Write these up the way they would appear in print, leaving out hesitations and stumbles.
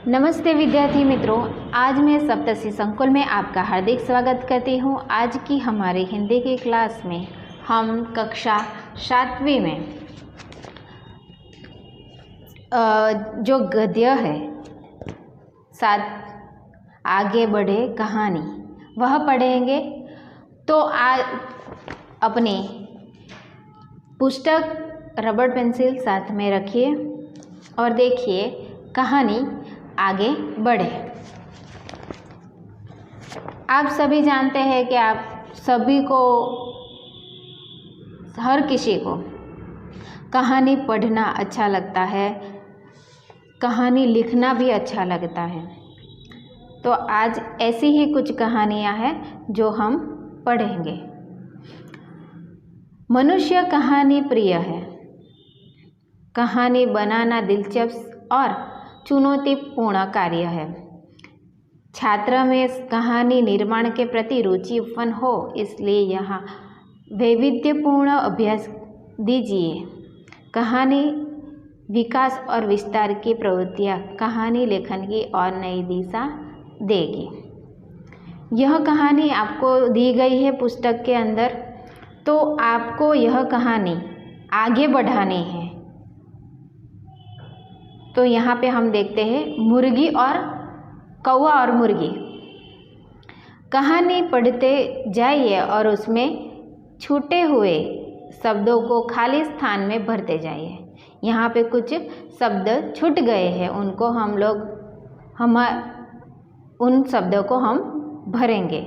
नमस्ते विद्यार्थी मित्रों, आज मैं सप्तऋषि संकुल में आपका हार्दिक स्वागत करती हूँ। आज की हमारी हिंदी की क्लास में हम कक्षा 7वीं में जो गद्य है साथ आगे बढ़े कहानी वह पढ़ेंगे। तो आज अपनी पुस्तक रबड़ पेंसिल साथ में रखिए और देखिए कहानी आगे बढ़े। आप सभी जानते हैं कि आप सभी को, हर किसी को कहानी पढ़ना अच्छा लगता है, कहानी लिखना भी अच्छा लगता है। तो आज ऐसी ही कुछ कहानियां हैं जो हम पढ़ेंगे। मनुष्य कहानी प्रिय है। कहानी बनाना दिलचस्प और चुनौतीपूर्ण कार्य है। छात्र में कहानी निर्माण के प्रति रुचि उत्पन्न हो, इसलिए यहाँ वैविध्यपूर्ण अभ्यास दीजिए। कहानी विकास और विस्तार की प्रवृत्तियाँ कहानी लेखन की और नई दिशा देगी। यह कहानी आपको दी गई है पुस्तक के अंदर, तो आपको यह कहानी आगे बढ़ानी है। तो यहाँ पे हम देखते हैं मुर्गी और कौवा और मुर्गी। कहानी पढ़ते जाइए और उसमें छूटे हुए शब्दों को खाली स्थान में भरते जाइए। यहाँ पे कुछ शब्द छूट गए हैं, उनको उन शब्दों को हम भरेंगे।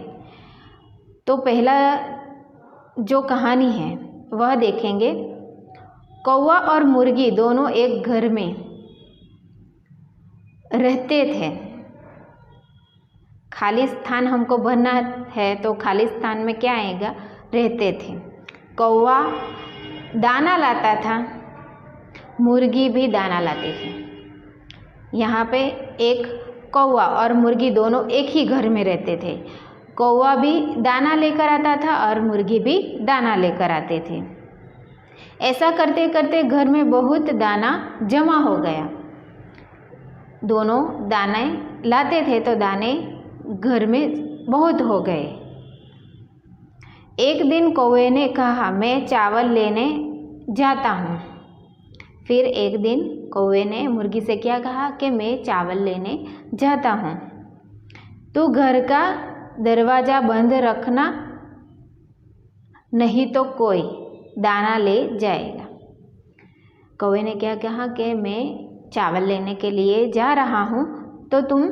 तो पहला जो कहानी है वह देखेंगे। कौवा और मुर्गी दोनों एक घर में रहते थे। खाली स्थान हमको भरना है, तो खाली स्थान में क्या आएगा? रहते थे। कौवा दाना लाता था, मुर्गी भी दाना लाती थी। यहाँ पे एक कौवा और मुर्गी दोनों एक ही घर में रहते थे। कौवा भी दाना लेकर आता था और मुर्गी भी दाना लेकर आते थे। ऐसा करते करते घर में बहुत दाना जमा हो गया। दोनों दाने लाते थे तो दाने घर में बहुत हो गए। एक दिन कौवे ने कहा, मैं चावल लेने जाता हूँ। फिर एक दिन कौवे ने मुर्गी से क्या कहा कि मैं चावल लेने जाता हूँ, तू घर का दरवाज़ा बंद रखना, नहीं तो कोई दाना ले जाएगा। कौवे ने क्या कहा कि मैं चावल लेने के लिए जा रहा हूँ, तो तुम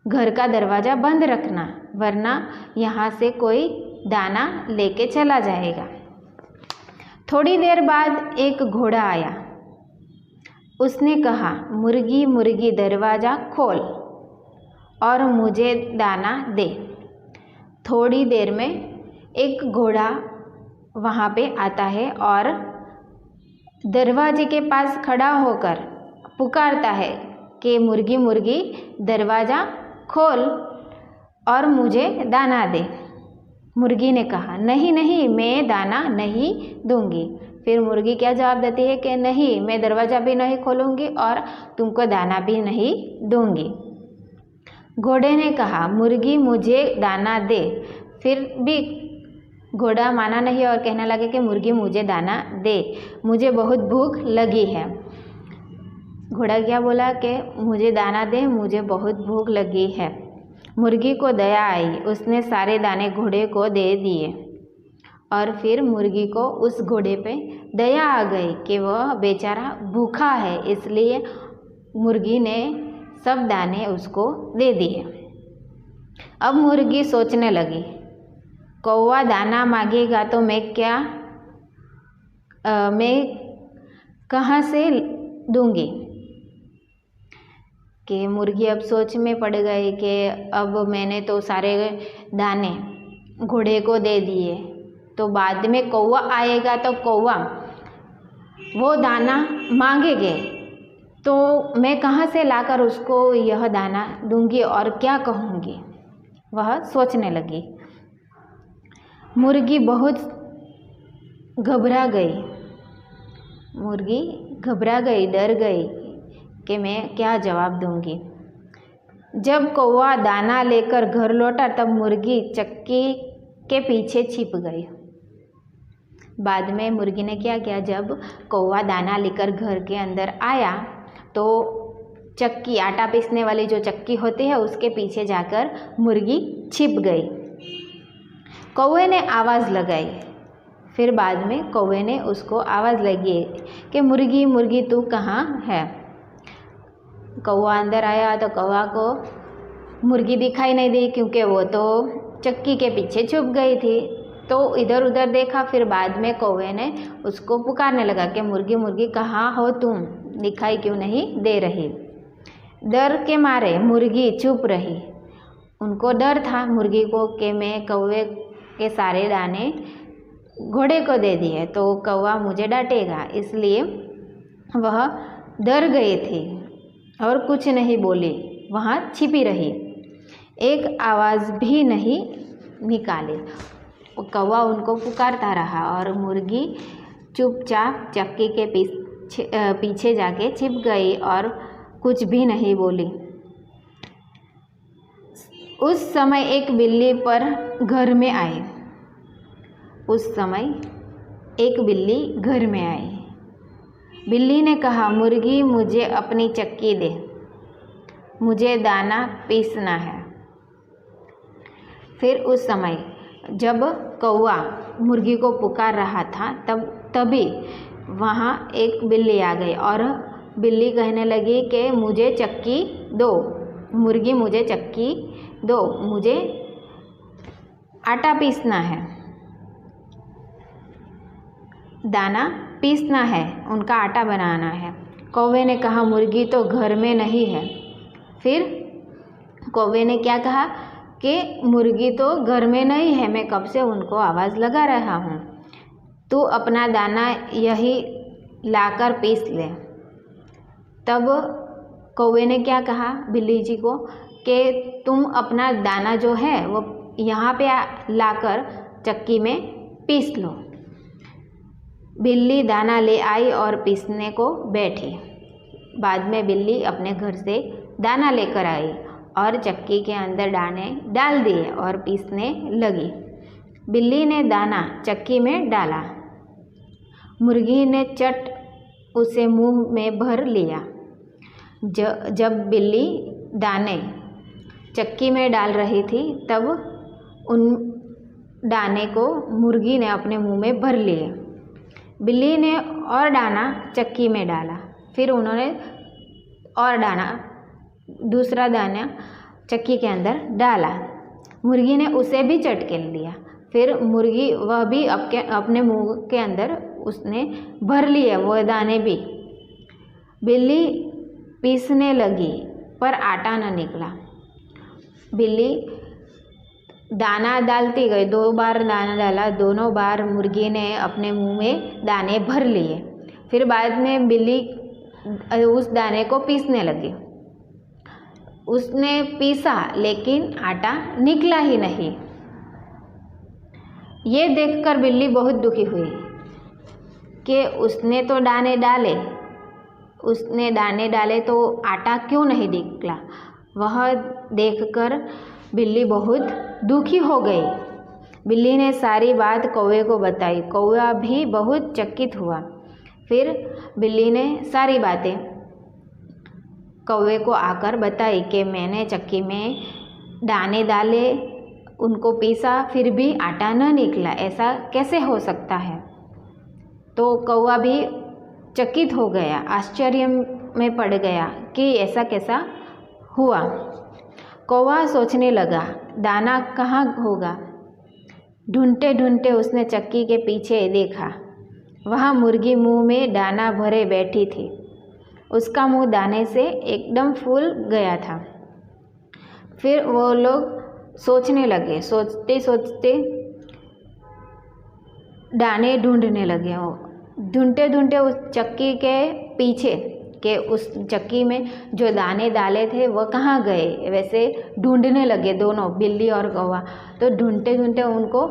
घर का दरवाज़ा बंद रखना, वरना यहाँ से कोई दाना लेके चला जाएगा। थोड़ी देर बाद एक घोड़ा आया। उसने कहा, मुर्गी मुर्गी दरवाज़ा खोल और मुझे दाना दे। थोड़ी देर में एक घोड़ा वहाँ पे आता है और दरवाजे के पास खड़ा होकर पुकारता है कि मुर्गी मुर्गी दरवाज़ा खोल और मुझे दाना दे। मुर्गी ने कहा, नहीं नहीं, मैं दाना नहीं दूंगी। फिर मुर्गी क्या जवाब देती है कि नहीं, मैं दरवाज़ा भी नहीं खोलूँगी और तुमको दाना भी नहीं दूंगी। घोड़े ने कहा, मुर्गी मुझे दाना दे। फिर भी घोड़ा माना नहीं और कहने लगे कि मुर्गी मुझे दाना दे, मुझे बहुत भूख लगी है। घोड़ा क्या बोला कि मुझे दाना दे, मुझे बहुत भूख लगी है। मुर्गी को दया आई, उसने सारे दाने घोड़े को दे दिए और फिर मुर्गी को उस घोड़े पे दया आ गई कि वह बेचारा भूखा है, इसलिए मुर्गी ने सब दाने उसको दे दिए। अब मुर्गी सोचने लगी, कौवा दाना मांगेगा तो मैं कहाँ से दूंगी? कि मुर्गी अब सोच में पड़ गई कि अब मैंने तो सारे दाने घोड़े को दे दिए, तो बाद में कौवा आएगा तो कौवा वो दाना मांगेंगे, तो मैं कहाँ से लाकर उसको यह दाना दूंगी और क्या कहूँगी? वह सोचने लगी। मुर्गी बहुत घबरा गई। मुर्गी घबरा गई, डर गई कि मैं क्या जवाब दूंगी। जब कौवा दाना लेकर घर लौटा तब मुर्गी चक्की के पीछे छिप गई। बाद में मुर्गी ने क्या किया, जब कौवा दाना लेकर घर के अंदर आया तो चक्की, आटा पीसने वाली जो चक्की होती है उसके पीछे जाकर मुर्गी छिप गई। कौवे ने आवाज़ लगाई। फिर बाद में कौवे ने उसको आवाज़ लगी कि मुर्गी मुर्गी तू कहाँ है। कौवा अंदर आया तो कौवा को मुर्गी दिखाई नहीं दी क्योंकि वो तो चक्की के पीछे छुप गई थी। तो इधर उधर देखा, फिर बाद में कौवे ने उसको पुकारने लगा कि मुर्गी मुर्गी कहाँ हो तुम, दिखाई क्यों नहीं दे रही। डर के मारे मुर्गी चुप रही। उनको डर था मुर्गी को कि मैं कौवे के सारे दाने घोड़े को दे दिए तो कौवा मुझे डांटेगा, इसलिए वह डर गई थी और कुछ नहीं बोली, वहाँ छिपी रही, एक आवाज़ भी नहीं निकाली। कौवा उनको पुकारता रहा और मुर्गी चुपचाप चक्की के पीछे जाके छिप गई और कुछ भी नहीं बोली। उस समय एक बिल्ली पर घर में आई। बिल्ली ने कहा, मुर्गी मुझे अपनी चक्की दे, मुझे दाना पीसना है। फिर उस समय जब कौवा मुर्गी को पुकार रहा था तभी वहाँ एक बिल्ली आ गई और बिल्ली कहने लगी कि मुझे चक्की दो, मुर्गी मुझे चक्की दो, मुझे आटा पीसना है, दाना पीसना है, उनका आटा बनाना है। कौवे ने कहा मुर्गी तो घर में नहीं है। फिर कौवे ने क्या कहा कि मुर्गी तो घर में नहीं है, मैं कब से उनको आवाज़ लगा रहा हूँ, तू अपना दाना यही लाकर पीस ले। तब कौवे ने क्या कहा बिल्ली जी को कि तुम अपना दाना जो है वो यहाँ पे लाकर चक्की में पीस लो। बिल्ली दाना ले आई और पीसने को बैठी। बाद में बिल्ली अपने घर से दाना लेकर आई और चक्की के अंदर दाने डाल दिए और पीसने लगी। बिल्ली ने दाना चक्की में डाला। मुर्गी ने चट उसे मुंह में भर लिया। जब बिल्ली दाने चक्की में डाल रही थी तब उन दाने को मुर्गी ने अपने मुंह में भर लिए। बिल्ली ने और दाना चक्की में डाला। फिर उन्होंने और दूसरा दाना चक्की के अंदर डाला। मुर्गी ने उसे भी चट के लिया। फिर मुर्गी वह भी अपने मुंह के अंदर उसने भर लिए वो दाने भी। बिल्ली पीसने लगी पर आटा न निकला। बिल्ली दाना डालती गई, 2 बार दाना डाला, दोनों बार मुर्गी ने अपने मुंह में दाने भर लिए। फिर बाद में बिल्ली उस दाने को पीसने लगी। उसने पीसा लेकिन आटा निकला ही नहीं। ये देखकर बिल्ली बहुत दुखी हुई कि उसने तो दाने डाले तो आटा क्यों नहीं निकला। वह देखकर बिल्ली बहुत दुखी हो गई। बिल्ली ने सारी बात कौवे को बताई। कौवा भी बहुत चकित हुआ। फिर बिल्ली ने सारी बातें कौवे को आकर बताई कि मैंने चक्की में दाने डाले, उनको पीसा, फिर भी आटा न निकला, ऐसा कैसे हो सकता है। तो कौवा भी चकित हो गया, आश्चर्य में पड़ गया कि ऐसा कैसा हुआ। कौवा सोचने लगा दाना कहाँ होगा। ढूंढते ढूंढते उसने चक्की के पीछे देखा। वहाँ मुर्गी मुंह में दाना भरे बैठी थी। उसका मुंह दाने से एकदम फूल गया था। फिर वो लोग सोचने लगे, सोचते सोचते दाने ढूंढने लगे। ढूंढते ढूंढते उस चक्की के पीछे के उस चक्की में जो दाने डाले थे वो कहाँ गए, वैसे ढूंढने लगे दोनों, बिल्ली और कौवा। तो ढूंढते ढूंढते उनको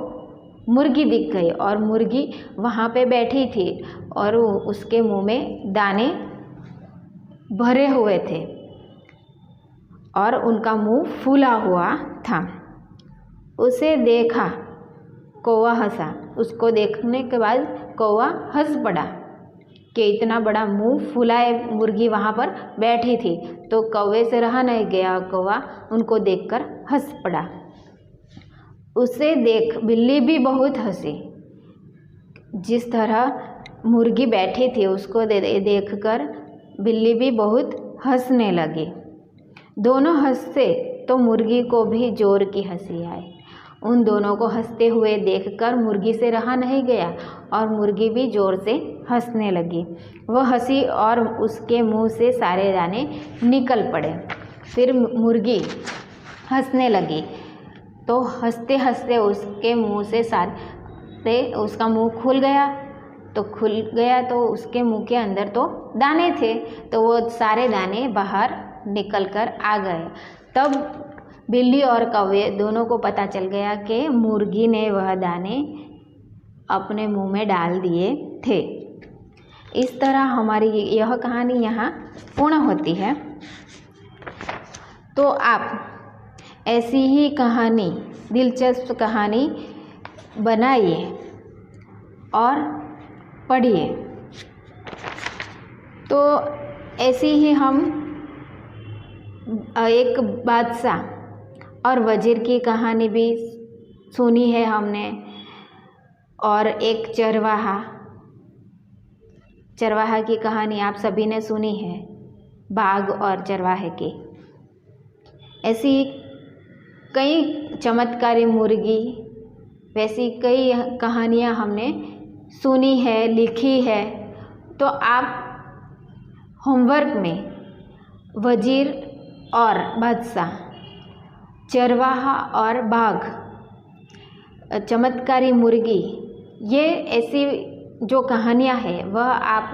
मुर्गी दिख गई और मुर्गी वहाँ पे बैठी थी और उसके मुंह में दाने भरे हुए थे। और उनका मुंह फूला हुआ था। उसे देखा, कौवा हंसा। उसको देखने के बाद कौवा हंस पड़ा कि इतना बड़ा मुंह फुलाए मुर्गी वहाँ पर बैठी थी। तो कौवे से रहा नहीं गया, कौवा उनको देखकर हंस पड़ा। उसे देख बिल्ली भी बहुत हंसी। जिस तरह मुर्गी बैठी थी उसको देखकर बिल्ली भी बहुत हंसने लगी। दोनों हंसे तो मुर्गी को भी जोर की हंसी आई। उन दोनों को हंसते हुए देखकर मुर्गी से रहा नहीं गया और मुर्गी भी जोर से हंसने लगी। वह हंसी और उसके मुंह से सारे दाने निकल पड़े। फिर मुर्गी हंसने लगी तो हंसते हंसते उसके मुंह से उसका मुंह खुल गया तो उसके मुंह के अंदर तो दाने थे, तो वो सारे दाने बाहर निकल कर आ गए। तब बिल्ली और कौवे दोनों को पता चल गया कि मुर्गी ने वह दाने अपने मुंह में डाल दिए थे। इस तरह हमारी यह कहानी यहाँ पूर्ण होती है। तो आप ऐसी ही कहानी, दिलचस्प कहानी बनाइए और पढ़िए। तो ऐसी ही हम एक बादशाह और वज़ीर की कहानी भी सुनी है हमने, और एक चरवाहा की कहानी आप सभी ने सुनी है, बाघ और चरवाहे की। ऐसी कई चमत्कारी मुर्गी, वैसी कई कहानियाँ हमने सुनी है, लिखी है। तो आप होमवर्क में वज़ीर और बादशाह, चरवाहा और बाघ, चमत्कारी मुर्गी, ये ऐसी जो कहानियाँ हैं वह आप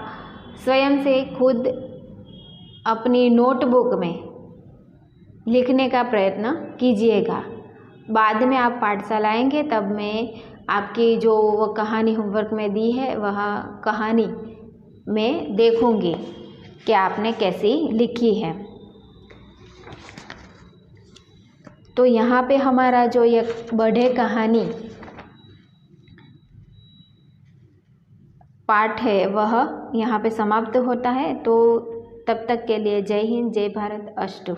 स्वयं से खुद अपनी नोटबुक में लिखने का प्रयत्न कीजिएगा। बाद में आप पाठशाला आएंगे तब मैं आपकी जो वो कहानी होमवर्क में दी है वह कहानी मैं देखूंगी कि आपने कैसी लिखी है। तो यहाँ पे हमारा जो ये बढ़े कहानी पाठ है वह यहाँ पे समाप्त होता है। तो तब तक के लिए जय हिंद, जय भारत, अस्तु।